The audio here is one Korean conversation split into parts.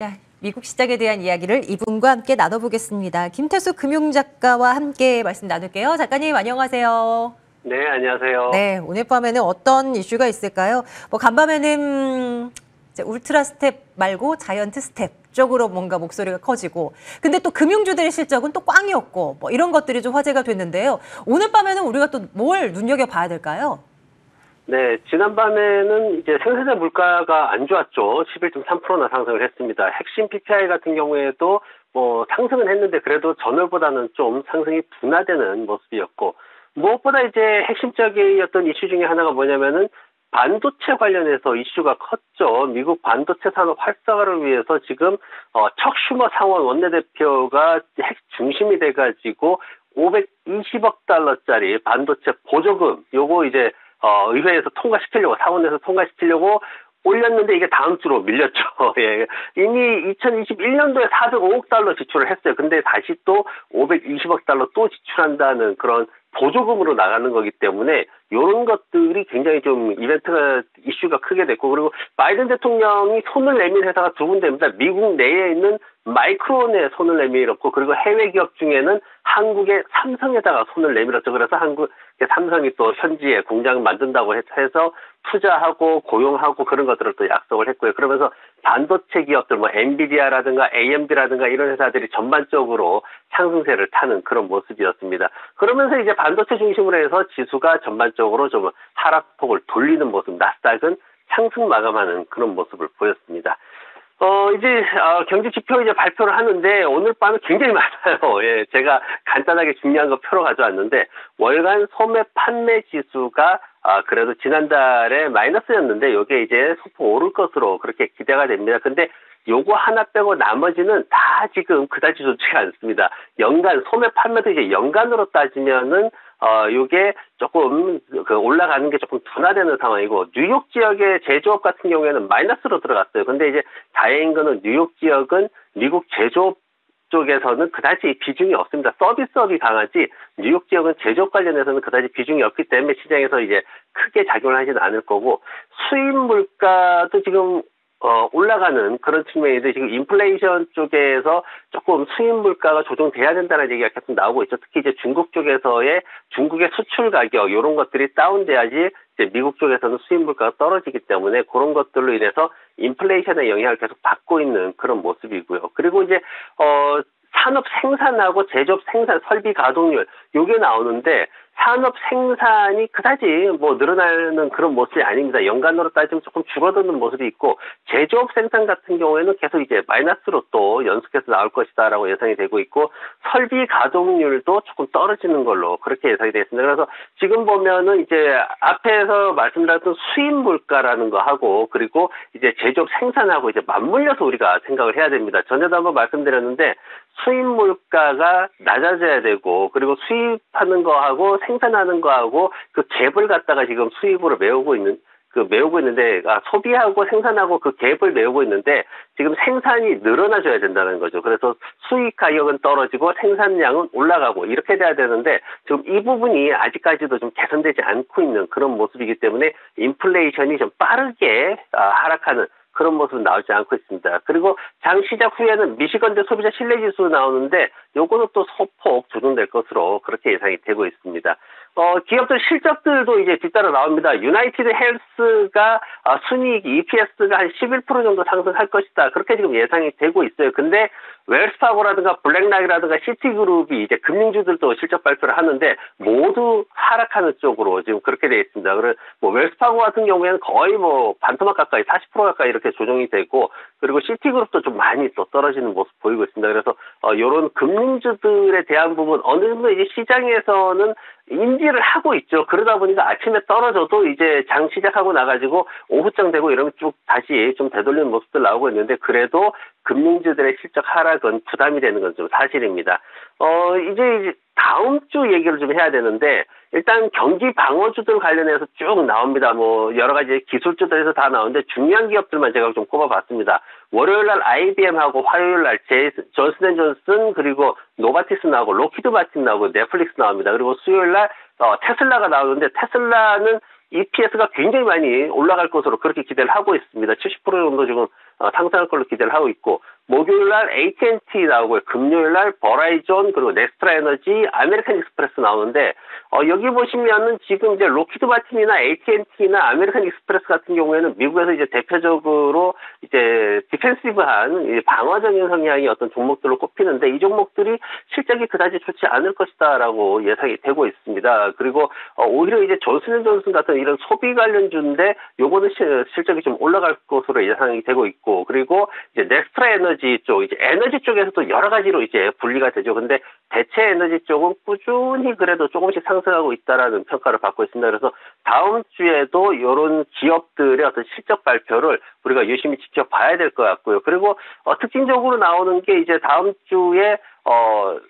자, 미국 시장에 대한 이야기를 이분과 함께 나눠보겠습니다. 김태수 금융작가와 함께 말씀 나눌게요. 작가님 안녕하세요. 네, 안녕하세요. 네, 오늘 밤에는 어떤 이슈가 있을까요? 간밤에는 이제 울트라 스텝 말고 자이언트 스텝 쪽으로 뭔가 목소리가 커지고, 근데 또 금융주들의 실적은 또 꽝이었고, 이런 것들이 좀 화제가 됐는데요. 오늘 밤에는 우리가 또 뭘 눈여겨봐야 될까요? 네, 지난밤에는 이제 생산자 물가가 안 좋았죠. 11.3%나 상승을 했습니다. 핵심 PPI 같은 경우에도 상승은 했는데 그래도 전월보다는 좀 상승이 둔화되는 모습이었고, 무엇보다 이제 핵심적이었던 이슈 중에 하나가 뭐냐면은 반도체 관련해서 이슈가 컸죠. 미국 반도체 산업 활성화를 위해서 지금 척 슈머 상원 원내대표가 핵 중심이 돼가지고 520억 달러짜리 반도체 보조금 요거 이제 의회에서 통과시키려고, 상원에서 통과시키려고 올렸는데 이게 다음 주로 밀렸죠. 예. 이미 2021년도에 405억 달러 지출을 했어요. 근데 다시 또 520억 달러 또 지출한다는 그런 보조금으로 나가는 거기 때문에 이런 것들이 굉장히 좀 이슈가 크게 됐고, 그리고 바이든 대통령이 손을 내민 회사가 두 군데입니다. 미국 내에 있는 마이크론에 손을 내밀었고, 그리고 해외 기업 중에는 한국의 삼성에다가 손을 내밀었죠. 그래서 한국 삼성이 또 현지에 공장을 만든다고 해서 투자하고 고용하고 그런 것들을 또 약속을 했고요. 그러면서 반도체 기업들 엔비디아라든가 AMD라든가 이런 회사들이 전반적으로 상승세를 타는 그런 모습이었습니다. 그러면서 이제 반도체 중심으로 해서 지수가 전반적으로 좀 하락폭을 돌리는 모습, 나스닥은 상승 마감하는 그런 모습을 보였습니다. 이제 경제 지표 이제 발표를 하는데 오늘 밤에 굉장히 많아요. 예, 제가 간단하게 중요한 거 표로 가져왔는데, 월간 소매 판매 지수가 그래도 지난달에 마이너스였는데 요게 이제 소폭 오를 것으로 그렇게 기대가 됩니다. 근데 요거 하나 빼고 나머지는 다 지금 그다지 좋지가 않습니다. 연간 소매 판매도 이제 연간으로 따지면은 요게 조금 올라가는 게 조금 둔화되는 상황이고, 뉴욕 지역의 제조업 같은 경우에는 마이너스로 들어갔어요. 근데 이제 다행인 거는 뉴욕 지역은 미국 제조업 쪽에서는 그다지 비중이 없습니다. 서비스업이 강하지 뉴욕 지역은 제조업 관련해서는 그다지 비중이 없기 때문에 시장에서 이제 크게 작용을 하지는 않을 거고, 수입 물가도 지금 올라가는 그런 측면인데, 지금 인플레이션 쪽에서 조금 수입 물가가 조정돼야 된다는 얘기가 계속 나오고 있죠. 특히 이제 중국 쪽에서의 중국의 수출 가격 이런 것들이 다운돼야지 이제 미국 쪽에서는 수입 물가가 떨어지기 때문에 그런 것들로 인해서 인플레이션의 영향을 계속 받고 있는 그런 모습이고요. 그리고 이제 산업 생산하고 제조업 생산 설비 가동률 요게 나오는데, 산업 생산이 그다지 늘어나는 그런 모습이 아닙니다. 연간으로 따지면 조금 줄어드는 모습이 있고, 제조업 생산 같은 경우에는 계속 이제 마이너스로 또 연속해서 나올 것이다라고 예상이 되고 있고, 설비 가동률도 조금 떨어지는 걸로 그렇게 예상이 되어 있습니다. 그래서 지금 보면은 이제 앞에서 말씀드렸던 수입 물가라는 거 하고, 그리고 이제 제조업 생산하고 이제 맞물려서 우리가 생각을 해야 됩니다. 전에도 한번 말씀드렸는데, 수입 물가가 낮아져야 되고, 그리고 수입하는 거하고 생산하는 거하고 그 갭을 갖다가 지금 수입으로 메우고 있는데, 소비하고 생산하고 그 갭을 메우고 있는데, 지금 생산이 늘어나줘야 된다는 거죠. 그래서 수입 가격은 떨어지고 생산량은 올라가고 이렇게 돼야 되는데, 지금 이 부분이 아직까지도 좀 개선되지 않고 있는 그런 모습이기 때문에 인플레이션이 좀 빠르게 하락하는 그런 모습은 나오지 않고 있습니다. 그리고 장 시작 후에는 미시건대 소비자 신뢰지수 나오는데, 요거는 또 소폭 조정될 것으로 그렇게 예상이 되고 있습니다. 기업들 실적들도 이제 뒤따라 나옵니다. 유나이티드 헬스가 순이익 EPS가 한 11% 정도 상승할 것이다. 그렇게 지금 예상이 되고 있어요. 근데 웰스파고라든가 블랙락이라든가 시티그룹이 이제 금융주들도 실적 발표를 하는데 모두 하락하는 쪽으로 지금 그렇게 되어 있습니다. 그래서 웰스파고 같은 경우에는 거의 반토막 가까이 40% 가까이 이렇게 조정이 되고, 그리고 시티그룹도 좀 많이 또 떨어지는 모습 보이고 있습니다. 그래서 이런 금융주들에 대한 부분 어느 정도 이제 시장에서는 인지를 하고 있죠. 그러다 보니까 아침에 떨어져도 이제 장 시작하고 나가지고 오후장 되고 이러면 쭉 다시 좀 되돌리는 모습들 나오고 있는데, 그래도 금융주들의 실적 하락은 부담이 되는 건 좀 사실입니다. 이제 다음 주 얘기를 좀 해야 되는데, 일단 경기 방어주들 관련해서 쭉 나옵니다. 여러 가지 기술주들에서 다 나오는데 중요한 기업들만 제가 좀 꼽아봤습니다. 월요일 날 IBM하고 화요일 날 존슨앤존슨, 그리고 노바티스 나오고 로키드 마틴 나오고 넷플릭스 나옵니다. 그리고 수요일 날 테슬라가 나오는데, 테슬라는 EPS가 굉장히 많이 올라갈 것으로 그렇게 기대를 하고 있습니다. 70% 정도 지금 상승할 걸로 기대를 하고 있고, 목요일 날 AT&T 나오고요. 금요일 날 버라이존, 그리고 넥스트라 에너지, 아메리칸 익스프레스 나오는데, 여기 보시면은 지금 이제 로키드 마틴이나 AT&T나 아메리칸 익스프레스 같은 경우에는 미국에서 이제 대표적으로 이제 디펜시브한 이제 방어적인 성향이 어떤 종목들로 꼽히는데, 이 종목들이 실적이 그다지 좋지 않을 것이다라고 예상이 되고 있습니다. 그리고 오히려 이제 존슨앤존슨 같은 이런 소비 관련주인데 요거는 실적이 좀 올라갈 것으로 예상이 되고 있고, 그리고 이제 넥스트라 에너지 쪽, 이제 에너지 쪽에서도 여러 가지로 이제 분리가 되죠. 근데 대체 에너지 쪽은 꾸준히 그래도 조금씩 상승하고 있다라는 평가를 받고 있습니다. 그래서 다음 주에도 이런 기업들의 어떤 실적 발표를 우리가 유심히 지켜봐야 될 것 같고요. 그리고 특징적으로 나오는 게 이제 다음 주에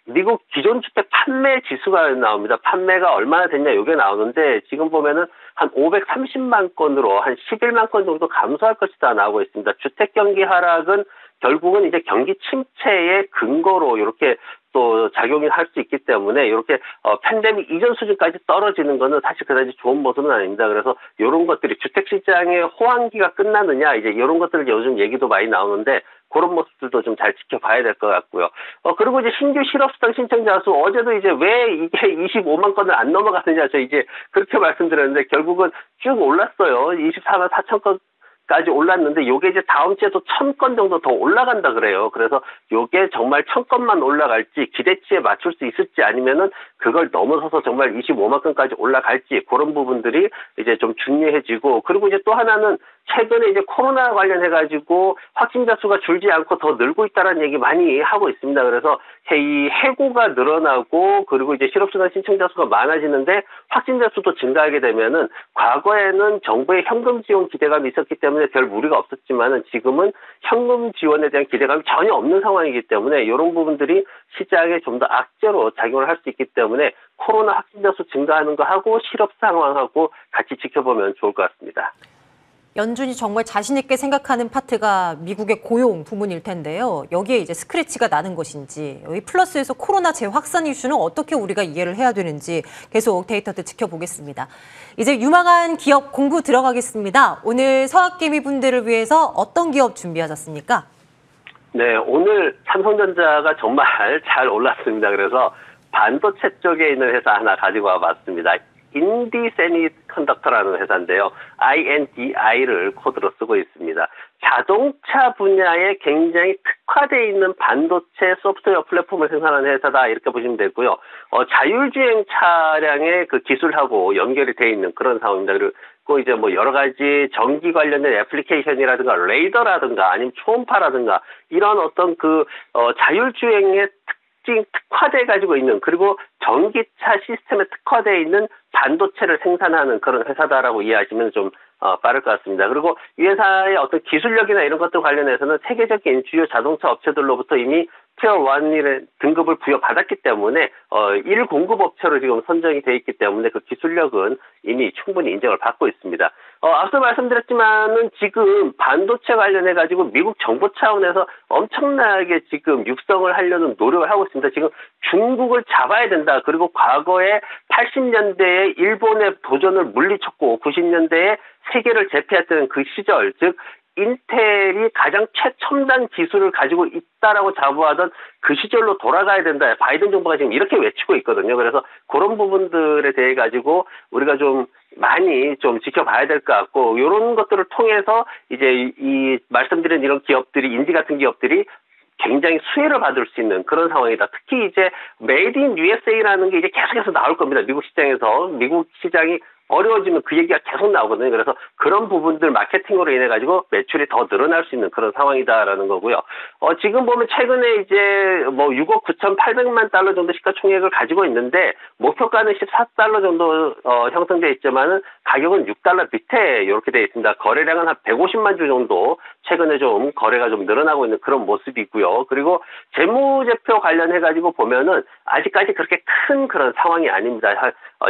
미국 기존 주택 판매 지수가 나옵니다. 판매가 얼마나 됐냐 이게 나오는데, 지금 보면은 한 530만 건으로 한 11만 건 정도 감소할 것이다 나오고 있습니다. 주택 경기 하락은 결국은 이제 경기 침체의 근거로 이렇게 또 작용이 할 수 있기 때문에, 이렇게 팬데믹 이전 수준까지 떨어지는 거는 사실 그다지 좋은 모습은 아닙니다. 그래서 이런 것들이 주택 시장의 호황기가 끝나느냐, 이제 이런 것들 요즘 얘기도 많이 나오는데, 그런 모습들도 좀 잘 지켜봐야 될 것 같고요. 그리고 이제 신규 실업수당 신청자 수, 어제도 이제 왜 이게 25만 건을 안 넘어가느냐, 저 이제 그렇게 말씀드렸는데, 결국은 쭉 올랐어요. 24만 4천 건 까지 올랐는데, 요게 이제 다음 주에 또 1000건 정도 더 올라간다 그래요. 그래서 요게 정말 1000건만 올라갈지, 기대치에 맞출 수 있을지, 아니면은 그걸 넘어서서 정말 25만 건까지 올라갈지, 그런 부분들이 이제 좀 중요해지고, 그리고 이제 또 하나는 최근에 이제 코로나 관련해가지고 확진자 수가 줄지 않고 더 늘고 있다는 얘기 많이 하고 있습니다. 그래서 이 해고가 늘어나고, 그리고 이제 실업수당 신청자 수가 많아지는데 확진자 수도 증가하게 되면은, 과거에는 정부의 현금 지원 기대감이 있었기 때문에 별 무리가 없었지만은, 지금은 현금 지원에 대한 기대감이 전혀 없는 상황이기 때문에 이런 부분들이 시장에 좀 더 악재로 작용을 할 수 있기 때문에, 코로나 확진자 수 증가하는 거 하고 실업 상황하고 같이 지켜보면 좋을 것 같습니다. 연준이 정말 자신 있게 생각하는 파트가 미국의 고용 부문일 텐데요. 여기에 이제 스크래치가 나는 것인지, 여기 플러스에서 코로나 재확산 이슈는 어떻게 우리가 이해를 해야 되는지 계속 데이터들 지켜보겠습니다. 이제 유망한 기업 공부 들어가겠습니다. 오늘 서학개미 분들을 위해서 어떤 기업 준비하셨습니까? 네, 오늘 삼성전자가 정말 잘 올랐습니다. 그래서 반도체 쪽에 있는 회사 하나 가지고 와봤습니다. 인디 세미컨덕터라는 회사인데요. INDI를 코드로 쓰고 있습니다. 자동차 분야에 굉장히 특화되어 있는 반도체 소프트웨어 플랫폼을 생산하는 회사다, 이렇게 보시면 되고요. 자율주행 차량의 그 기술하고 연결이 되어 있는 그런 상황입니다. 그리고 이제 뭐 여러 가지 전기 관련된 애플리케이션이라든가 레이더라든가 아니면 초음파라든가 이런 어떤 자율주행의 특화돼 가지고 있는, 그리고 전기차 시스템에 특화되어 있는 반도체를 생산하는 그런 회사다라고 이해하시면 좀 빠를 것 같습니다. 그리고 이 회사의 어떤 기술력이나 이런 것들 관련해서는 세계적인 주요 자동차 업체들로부터 이미 티어 1의 등급을 부여받았기 때문에 1 공급 업체로 지금 선정이 돼 있기 때문에 그 기술력은 이미 충분히 인정을 받고 있습니다. 앞서 말씀드렸지만은 지금 반도체 관련해 가지고 미국 정부 차원에서 엄청나게 지금 육성을 하려는 노력을 하고 있습니다. 지금 중국을 잡아야 된다. 그리고 과거에 80년대에 일본의 도전을 물리쳤고 90년대에 세계를 제패했던 그 시절, 즉 인텔이 가장 최첨단 기술을 가지고 있다라고 자부하던 그 시절로 돌아가야 된다. 바이든 정부가 지금 이렇게 외치고 있거든요. 그래서 그런 부분들에 대해 가지고 우리가 좀 많이 좀 지켜봐야 될 것 같고, 이런 것들을 통해서 이제 이 말씀드린 이런 기업들이, 인디 같은 기업들이 굉장히 수혜를 받을 수 있는 그런 상황이다. 특히 이제 메이드 인 USA라는 게 이제 계속해서 나올 겁니다. 미국 시장에서. 미국 시장이 어려워지면 그 얘기가 계속 나오거든요. 그래서 그런 부분들 마케팅으로 인해 가지고 매출이 더 늘어날 수 있는 그런 상황이다라는 거고요. 지금 보면 최근에 이제 뭐 6억 9,800만 달러 정도 시가총액을 가지고 있는데, 목표가는 14달러 정도 형성되어 있지만은 가격은 6달러 밑에 이렇게 되어 있습니다. 거래량은 한 150만 주 정도 최근에 좀 거래가 좀 늘어나고 있는 그런 모습이고요. 그리고 재무제표 관련해 가지고 보면은 아직까지 그렇게 큰 그런 상황이 아닙니다.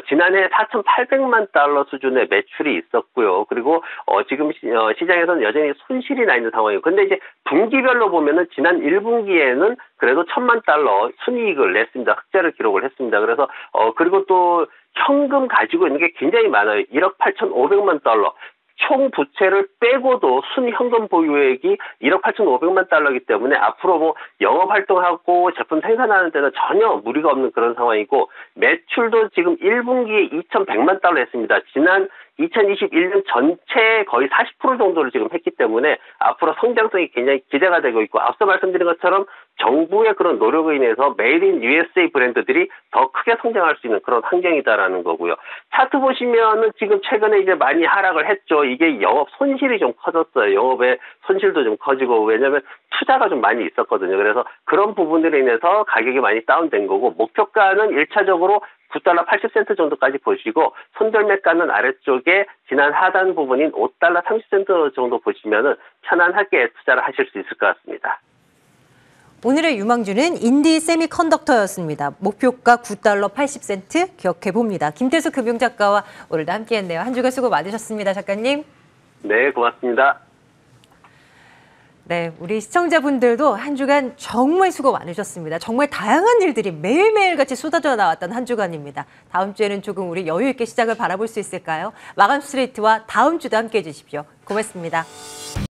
지난해 4,800만 달러 수준의 매출이 있었고요. 그리고 지금 시장에서는 여전히 손실이 나 있는 상황이에요. 근데 이제 분기별로 보면은 지난 1분기에는 그래도 1,000만 달러 순이익을 냈습니다. 흑자를 기록을 했습니다. 그래서 그리고 또 현금 가지고 있는 게 굉장히 많아요. 1억 8,500만 달러. 총 부채를 빼고도 순현금 보유액이 1억 8,500만 달러이기 때문에 앞으로 뭐 영업 활동하고 제품 생산하는 데는 전혀 무리가 없는 그런 상황이고, 매출도 지금 1분기에 2,100만 달러 했습니다. 지난 2021년 전체의 거의 40% 정도를 지금 했기 때문에 앞으로 성장성이 굉장히 기대가 되고 있고, 앞서 말씀드린 것처럼 정부의 그런 노력으로 인해서 메이드 인 USA 브랜드들이 더 크게 성장할 수 있는 그런 환경이다라는 거고요. 차트 보시면은 지금 최근에 이제 많이 하락을 했죠. 이게 영업 손실이 좀 커졌어요. 영업의 손실도 좀 커지고, 왜냐하면 투자가 좀 많이 있었거든요. 그래서 그런 부분들로 인해서 가격이 많이 다운된 거고, 목표가는 1차적으로 9달러 80센트 정도까지 보시고, 손절매가는 아래쪽에 지난 하단 부분인 5달러 30센트 정도 보시면은 편안하게 투자를 하실 수 있을 것 같습니다. 오늘의 유망주는 인디 세미컨덕터였습니다. 목표가 9달러 80센트 기억해 봅니다. 김태수 금융작가와 오늘도 함께했네요. 한 주간 수고 많으셨습니다, 작가님. 네, 고맙습니다. 네, 우리 시청자분들도 한 주간 정말 수고 많으셨습니다. 정말 다양한 일들이 매일매일 같이 쏟아져 나왔던 한 주간입니다. 다음 주에는 조금 우리 여유 있게 시장을 바라볼 수 있을까요? 마감 스트레이트와 다음 주도 함께해 주십시오. 고맙습니다.